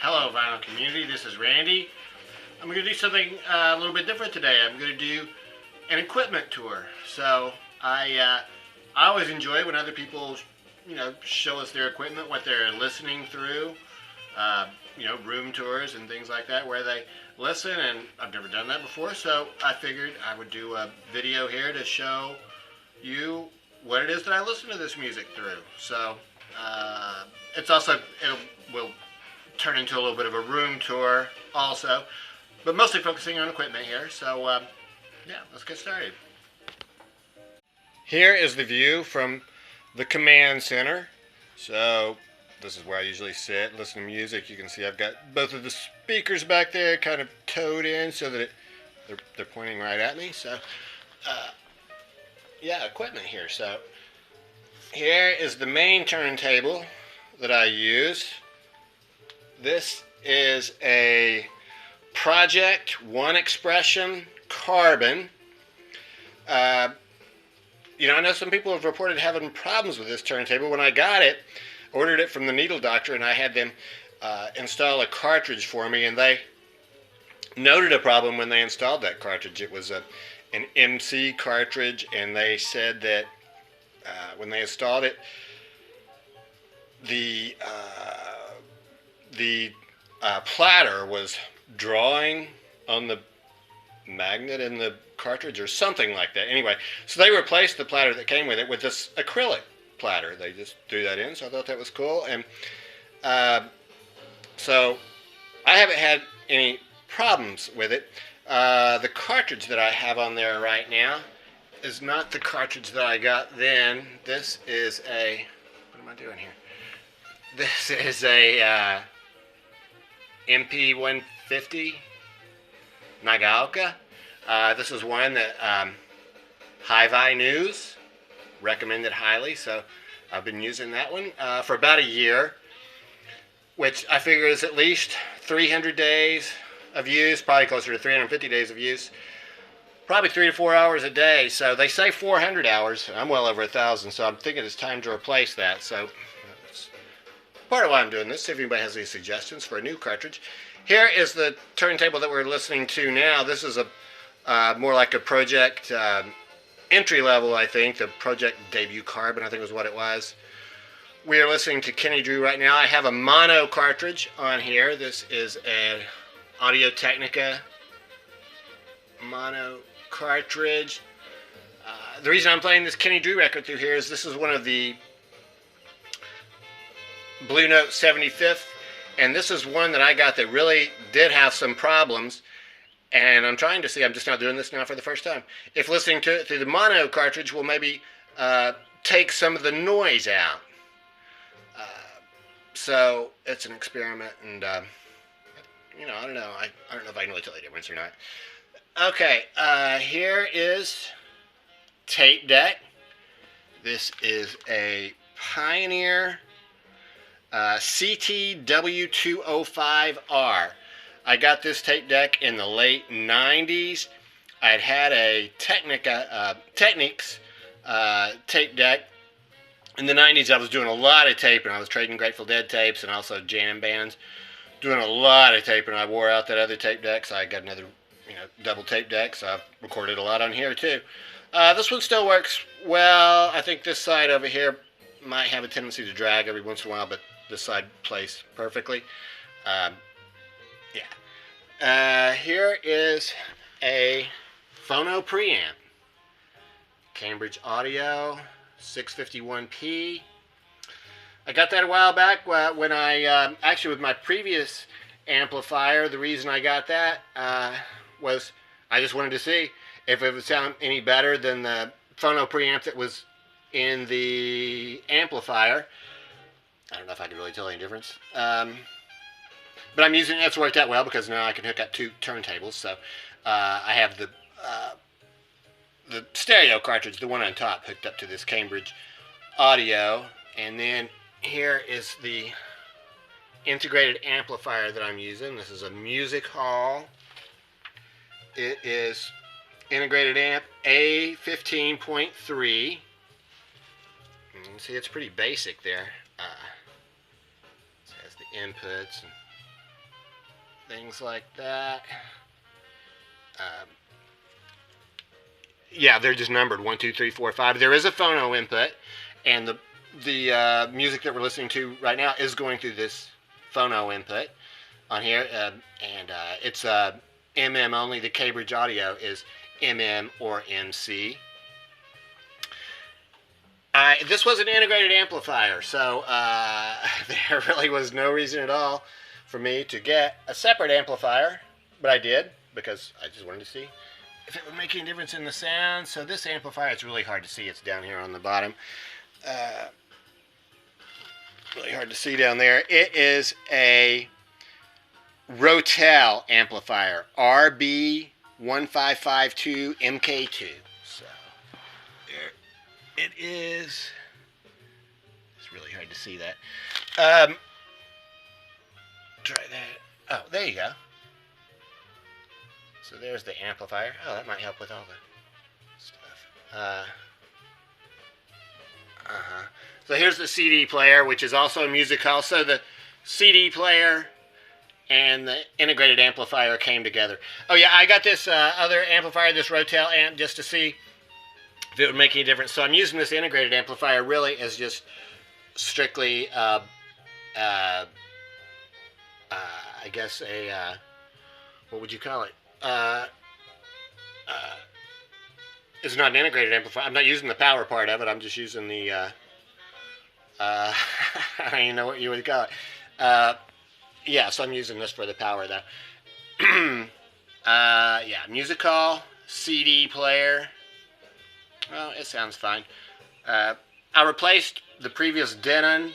Hello vinyl community, this is Randy. I'm going to do something a little bit different today. I'm going to do an equipment tour. So I always enjoy when other people show us their equipment, what they're listening through, room tours and things like that where they listen, and I've never done that before, so I figured I would do a video here to show you what it is that I listen to this music through. So will turn into a little bit of a room tour also, but mostly focusing on equipment here. So yeah, let's get started. Here is the view from the command center. So this is where I usually sit, listen to music. You can see I've got both of the speakers back there kind of towed in so that they're pointing right at me. So yeah, equipment here. So here is the main turntable that I use. This is a Project One Expression Carbon. I know some people have reported having problems with this turntable. When I got it, ordered it from the needle doctor, and I had them install a cartridge for me, and they noted a problem when they installed that cartridge. It was an MC cartridge, and they said that when they installed it, the platter was drawing on the magnet in the cartridge or something like that. Anyway, so they replaced the platter that came with it with this acrylic platter. They just threw that in, so I thought that was cool. And so I haven't had any problems with it. The cartridge that I have on there right now is not the cartridge that I got then. This is a, what am I doing here? This is a MP150 Nagaoka. This is one that Hi-Fi News recommended highly, so I've been using that one for about a year, which I figure is at least 300 days of use, probably closer to 350 days of use, probably 3 to 4 hours a day. So they say 400 hours. I'm well over 1,000, so I'm thinking it's time to replace that. So that's part of why I'm doing this. See if anybody has any suggestions for a new cartridge. Here is the turntable that we're listening to now. This is a more like a Project entry level, I think. The Project Debut Carbon, I think was what it was. We are listening to Kenny Drew right now. I have a mono cartridge on here. This is an Audio-Technica mono cartridge. The reason I'm playing this Kenny Drew record through here is this is one of the Blue Note 75th, and this is one that I got that really did have some problems, and I'm trying to see, I'm just not doing this now for the first time, if listening to it through the mono cartridge will maybe take some of the noise out. So it's an experiment, and I don't know. I don't know if I can really tell the difference or not. Okay, here is tape deck. This is a Pioneer CTW205R. I got this tape deck in the late 90s. I'd had a Technics tape deck. In the 90s, I was doing a lot of taping. I was trading Grateful Dead tapes and also jam bands. Doing a lot of taping. I wore out that other tape deck, so I got another double tape deck, so I've recorded a lot on here too. This one still works well. I think this side over here might have a tendency to drag every once in a while, but this side plays perfectly. Here is a phono preamp. Cambridge Audio 651P. I got that a while back when I, actually with my previous amplifier, the reason I got that was I just wanted to see if it would sound any better than the phono preamp that was in the amplifier. I don't know if I can really tell any difference. But I'm using it's worked out well because now I can hook up 2 turntables. So I have the stereo cartridge, the one on top, hooked up to this Cambridge Audio, and then here is the integrated amplifier that I'm using. This is a Music Hall. It is integrated amp A15.3. You can see it's pretty basic there. It has the inputs and things like that. Yeah, they're just numbered 1, 2, 3, 4, 5. There is a phono input, and the music that we're listening to right now is going through this phono input on here, and it's MM only. The Cambridge audio is MM or MC. This was an integrated amplifier, so there really was no reason at all for me to get a separate amplifier, but I did because I just wanted to see if it would make any difference in the sound. So this amplifier, it's really hard to see. It's down here on the bottom. Really hard to see down there. It is a Rotel amplifier, RB1552 MK2. So there it is. It's really hard to see that. Try that. Oh, there you go. So there's the amplifier. Oh, that might help with all the stuff. So here's the CD player, which is also a music hall. So the CD player and the integrated amplifier came together. Oh yeah, I got this other amplifier, this Rotel amp, just to see if it would make any difference. So I'm using this integrated amplifier really as just strictly, I guess a, what would you call it? It's not an integrated amplifier. I'm not using the power part of it. I'm just using the, I don't even know what you would call it. Yeah, so I'm using this for the power though. Yeah, music hall, CD player. Well, it sounds fine. I replaced the previous Denon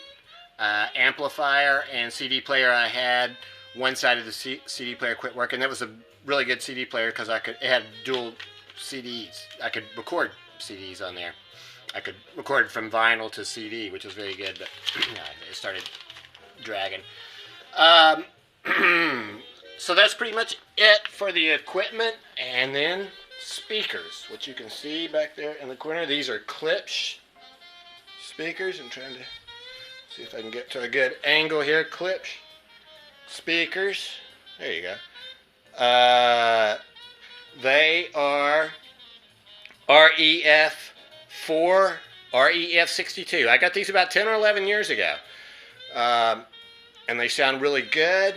amplifier and CD player I had. One side of the CD player quit working. That was a really good CD player because it had dual CDs. I could record CDs on there. I could record from vinyl to CD, which was very good, but it started dragging. So that's pretty much it for the equipment. And then speakers, which you can see back there in the corner. These are Klipsch speakers. I'm trying to see if I can get to a good angle here. Klipsch speakers. There you go. They are REF4, REF62. I got these about 10 or 11 years ago. And they sound really good.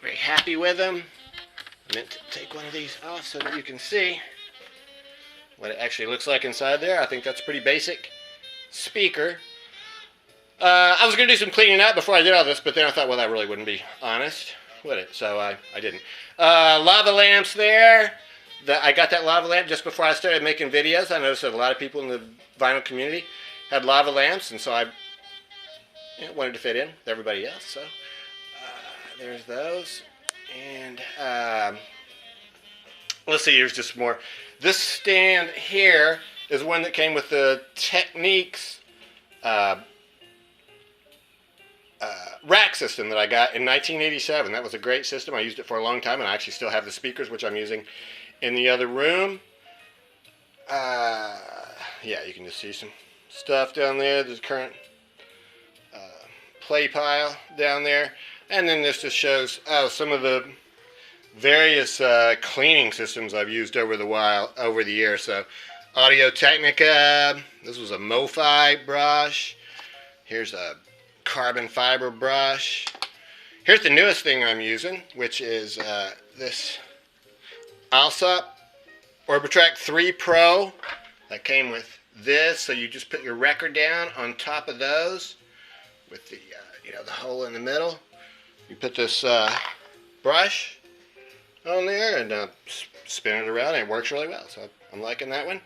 Very happy with them. I meant to take one of these off so that you can see what it actually looks like inside there. I think that's a pretty basic speaker. I was going to do some cleaning up before I did all this, but then I thought, well, that really wouldn't be honest, would it? So I didn't. Lava lamps there. I got that lava lamp just before I started making videos. I noticed that a lot of people in the vinyl community had lava lamps, and so I wanted to fit in with everybody else. So there's those. And let's see, here's just more. This stand here is one that came with the Techniques rack system that I got in 1987. That was a great system. I used it for a long time, and I actually still have the speakers, which I'm using in the other room. Yeah, you can just see some stuff down there. There's current play pile down there. And then this just shows some of the various cleaning systems I've used over the years. So Audio Technica. This was a MoFi brush. Here's a carbon fiber brush. Here's the newest thing I'm using, which is this Alsop Orbitrack 3 Pro. That came with this, so you just put your record down on top of those with the the hole in the middle. You put this brush on there and spin it around, and it works really well. So I'm liking that one.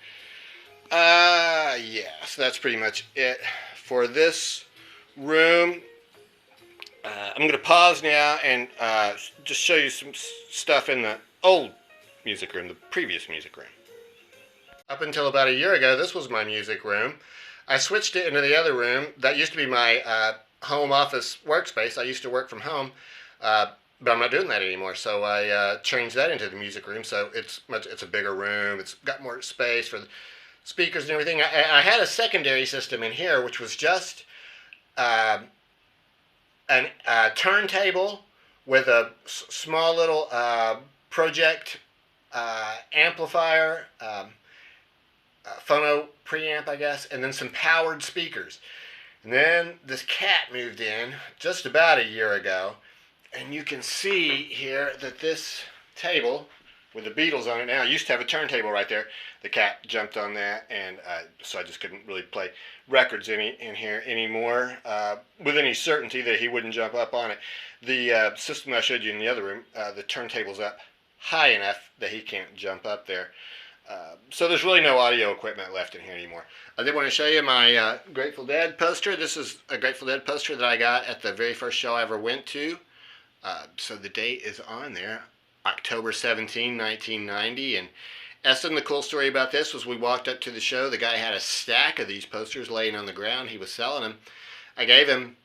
Yeah, so that's pretty much it for this room. I'm going to pause now and just show you some stuff in the old music room, the previous music room. Up until about a year ago, this was my music room. I switched it into the other room. That used to be my home office workspace. I used to work from home, but I'm not doing that anymore. So I changed that into the music room. So it's a bigger room. It's got more space for the speakers and everything. I had a secondary system in here, which was just a turntable with a small little project amplifier, phono preamp, I guess, and then some powered speakers. And then this cat moved in just about a year ago, and you can see here that this table with the Beatles on it now used to have a turntable right there. The cat jumped on that, and so I just couldn't really play records in here anymore with any certainty that he wouldn't jump up on it. The system I showed you in the other room, the turntable's up high enough that he can't jump up there. So there's really no audio equipment left in here anymore. I did want to show you my Grateful Dead poster. This is a Grateful Dead poster that I got at the very first show I ever went to. So the date is on there, October 17, 1990. And Essen, the cool story about this was we walked up to the show. The guy had a stack of these posters laying on the ground. He was selling them. I gave him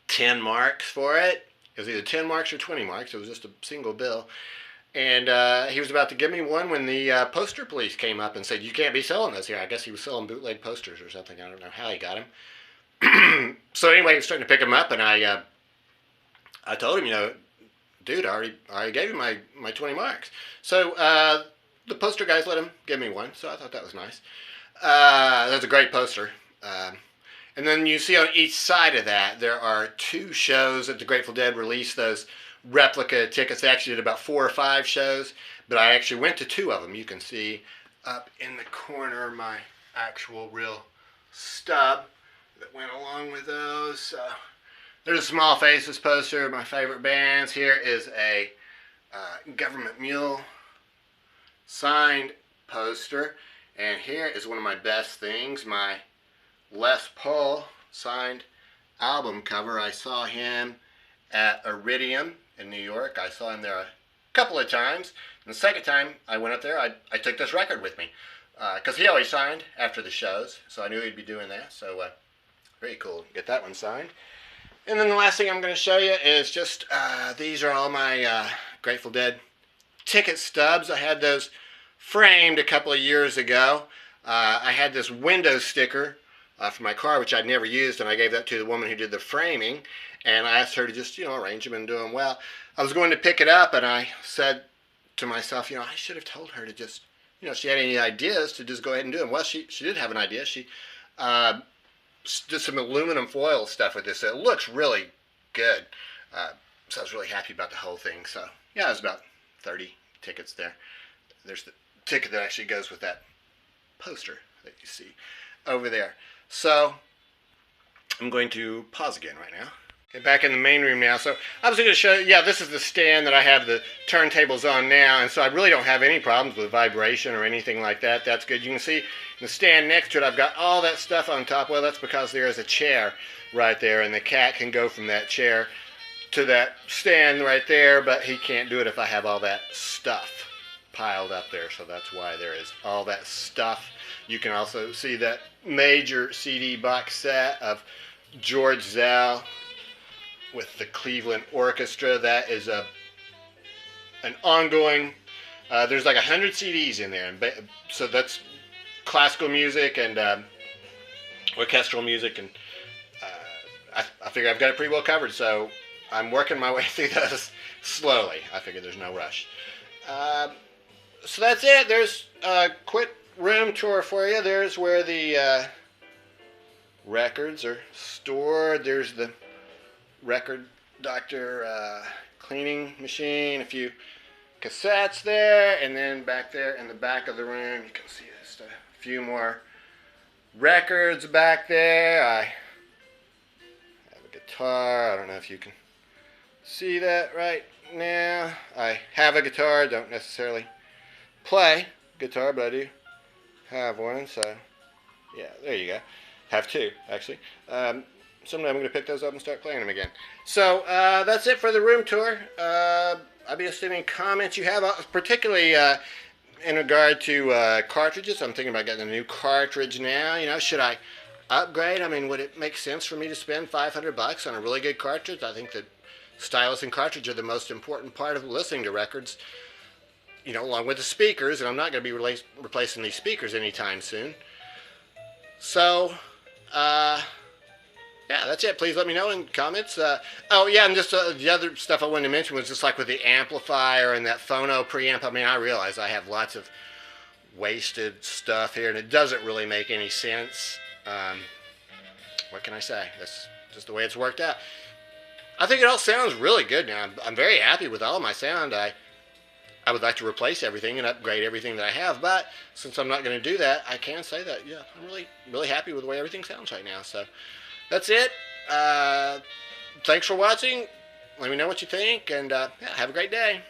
10 marks for it. It was either 10 marks or 20 marks. It was just a single bill. And he was about to give me one when the poster police came up and said, "You can't be selling those here." I guess he was selling bootleg posters or something. I don't know how he got them. So anyway, he was starting to pick them up, and I told him, you know, dude, I already gave you my 20 marks. So the poster guys let him give me one, so I thought that was nice. That's a great poster. And then you see on each side of that, there are 2 shows that the Grateful Dead released those replica tickets. They actually did about 4 or 5 shows, but I actually went to 2 of them. You can see up in the corner my actual real stub that went along with those. So there's a Small Faces poster, my favorite bands. Here is a Government Mule signed poster, and here is one of my best things, my Les Paul signed album cover. I saw him at Iridium in New York. I saw him there a couple of times. And the second time I went up there, I took this record with me because he always signed after the shows, so I knew he'd be doing that. So very cool. Get that one signed. And then the last thing I'm going to show you is just these are all my Grateful Dead ticket stubs. I had those framed a couple of years ago. I had this window sticker for my car, which I'd never used, and I gave that to the woman who did the framing, and I asked her to just, you know, arrange them and do them well. I was going to pick it up, and I said to myself, you know, I should have told her to just, you know, if she had any ideas, to just go ahead and do them. Well, she did have an idea. She did some aluminum foil stuff with this. So it looks really good. So I was really happy about the whole thing. So, yeah, it was about 30 tickets there. There's the ticket that actually goes with that poster that you see over there. So I'm going to pause again right now. Okay, back in the main room now. So I was going to show you, yeah, this is the stand that I have the turntables on now, and so I really don't have any problems with vibration or anything like that. That's good. You can see the stand next to it, I've got all that stuff on top. Well, that's because there is a chair right there, and the cat can go from that chair to that stand right there, but he can't do it if I have all that stuff piled up there. So that's why there is all that stuff. You can also see that major CD box set of George Zell with the Cleveland Orchestra. That is an ongoing, there's like 100 CDs in there, and so that's classical music and orchestral music, and I figure I've got it pretty well covered, so I'm working my way through those slowly. I figure there's no rush. So that's it. There's a quick room tour for you. There's where the records are stored. There's the record doctor cleaning machine, a few cassettes there, and then back there in the back of the room you can see just a few more records back there. I have a guitar. I don't know if you can see that right now. I have a guitar, don't necessarily play guitar, but I do have one, so yeah, there you go. Have 2, actually. Someday I'm going to pick those up and start playing them again. So that's it for the room tour. I'll be interested in any comments you have, particularly in regard to cartridges. I'm thinking about getting a new cartridge now. You know, should I upgrade? I mean, would it make sense for me to spend $500 on a really good cartridge? I think that stylus and cartridge are the most important part of listening to records, you know, along with the speakers, and I'm not going to be replacing these speakers anytime soon. So, yeah, yeah, that's it. Please let me know in comments. Oh, yeah, and just the other stuff I wanted to mention was just like with the amplifier and that phono preamp. I mean, I realize I have lots of wasted stuff here, and it doesn't really make any sense. What can I say? That's just the way it's worked out. I think it all sounds really good now. I'm very happy with all of my sound. I would like to replace everything and upgrade everything that I have, but since I'm not going to do that, I can say that, yeah, I'm really, really happy with the way everything sounds right now. So that's it. Thanks for watching. Let me know what you think, and yeah, have a great day.